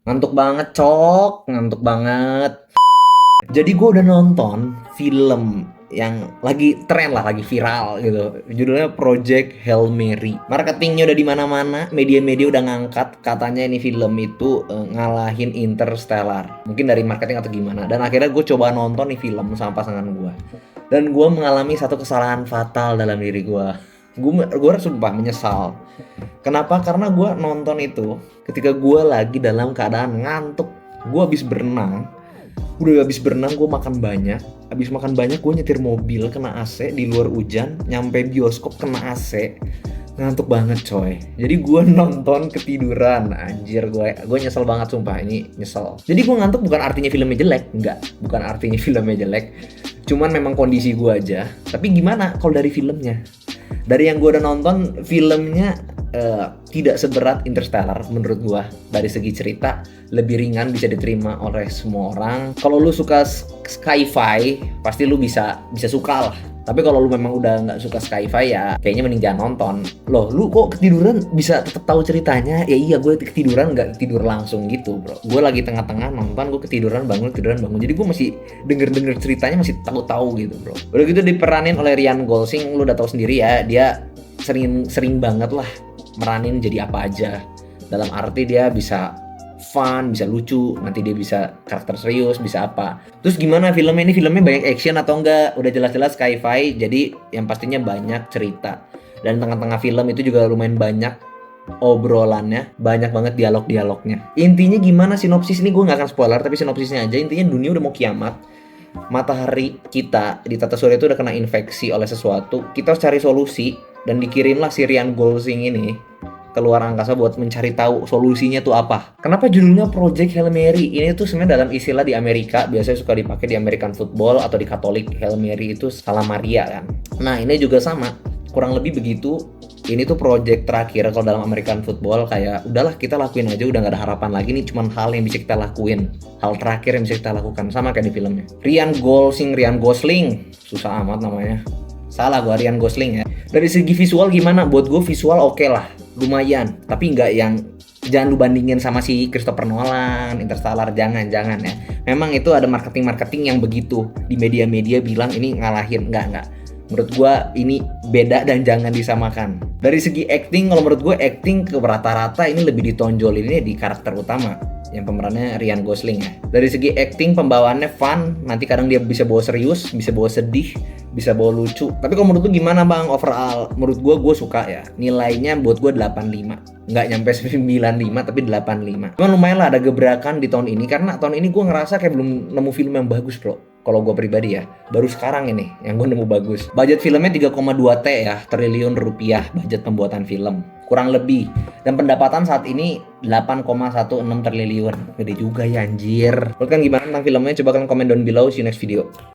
Ngantuk banget, Cok. Ngantuk banget. Jadi gue udah nonton film yang lagi tren lah, lagi viral gitu. Judulnya Project Hail Mary. Marketingnya udah di mana-mana, media-media udah ngangkat katanya ini film itu ngalahin Interstellar. Mungkin dari marketing atau gimana. Dan akhirnya gue coba nonton nih film sama pasangan gue. Dan gue mengalami satu kesalahan fatal dalam diri gue. Gue sumpah menyesal. Kenapa? Karena gue nonton itu ketika gue lagi dalam keadaan ngantuk. Gue habis berenang. Udah habis berenang gue makan banyak. Habis makan banyak gue nyetir mobil kena AC di luar hujan. Nyampe bioskop kena AC. Ngantuk banget coy. Jadi gue nonton ketiduran. Anjir, gue nyesel banget sumpah. Ini nyesel. Jadi gue ngantuk bukan artinya filmnya jelek. Enggak. Bukan artinya filmnya jelek. Cuman memang kondisi gue aja. Tapi gimana kalau dari filmnya? Dari yang gue udah nonton, filmnya tidak seberat Interstellar menurut gue. Dari segi cerita lebih ringan, bisa diterima oleh semua orang. Kalau lu suka sci-fi pasti lu bisa suka lah. Tapi kalau lu memang udah nggak suka sci-fi ya kayaknya mending jangan nonton. Loh, lu kok ketiduran bisa tetap tahu ceritanya? Ya iya, gue ketiduran nggak tidur langsung gitu bro. Gue lagi tengah-tengah nonton, gue ketiduran bangun. Jadi gue masih denger ceritanya, masih tahu-tahu gitu bro. Udah gitu diperanin oleh Ryan Gosling, lu udah tahu sendiri ya, dia sering banget lah meranin jadi apa aja. Dalam arti dia bisa fun, bisa lucu, nanti dia bisa karakter serius, bisa apa. Terus gimana filmnya ini? Filmnya banyak action atau enggak? Udah jelas-jelas sci-fi, jadi yang pastinya banyak cerita. Dan tengah-tengah film itu juga lumayan banyak obrolannya, banyak banget dialog-dialognya. Intinya gimana sinopsis ini? Gue gak akan spoiler, tapi sinopsisnya aja. Intinya dunia udah mau kiamat. Matahari kita di tata surya itu udah kena infeksi oleh sesuatu. Kita harus cari solusi, dan dikirimlah si Ryan Gosling ini keluar angkasa buat mencari tahu solusinya tuh apa. Kenapa judulnya Project Hail Mary? Ini tuh sebenarnya dalam istilah di Amerika biasanya suka dipakai di American football atau di Katolik. Hail Mary itu salam Maria kan. Nah, ini juga sama. Kurang lebih begitu. Ini tuh project terakhir kalau dalam American football, kayak udahlah kita lakuin aja, udah gak ada harapan lagi, nih cuman hal yang bisa kita lakuin. Hal terakhir yang bisa kita lakukan, sama kayak di filmnya. Ryan Gosling, susah amat namanya. Salah gue, Ryan Gosling ya. Dari segi visual gimana? Buat gue visual oke lah, lumayan. Tapi nggak yang, jangan lu bandingin sama si Christopher Nolan, Interstellar, jangan ya. Memang itu ada marketing yang begitu di media-media bilang ini ngalahin, nggak. Menurut gue ini beda dan jangan disamakan. Dari segi acting, kalau menurut gue acting ke rata-rata ini lebih ditonjolinnya di karakter utama yang pemerannya Ryan Gosling ya. Dari segi acting, pembawaannya fun, nanti kadang dia bisa bawa serius, bisa bawa sedih, bisa bawa lucu. Tapi kalau menurut lu gimana bang overall? Menurut gue suka ya. Nilainya buat gue 85. Nggak nyampe 95 tapi 85. Cuman lumayan lah ada gebrakan di tahun ini, karena tahun ini gue ngerasa kayak belum nemu film yang bagus bro. Kalau gue pribadi ya, baru sekarang ini yang gue nemu bagus. Budget filmnya 3,2 T ya, triliun rupiah budget pembuatan film. Kurang lebih. Dan pendapatan saat ini 8,16 triliun. Gede juga ya anjir. Menurut kan gimana tentang filmnya? Coba kalian komen down below. See you next video.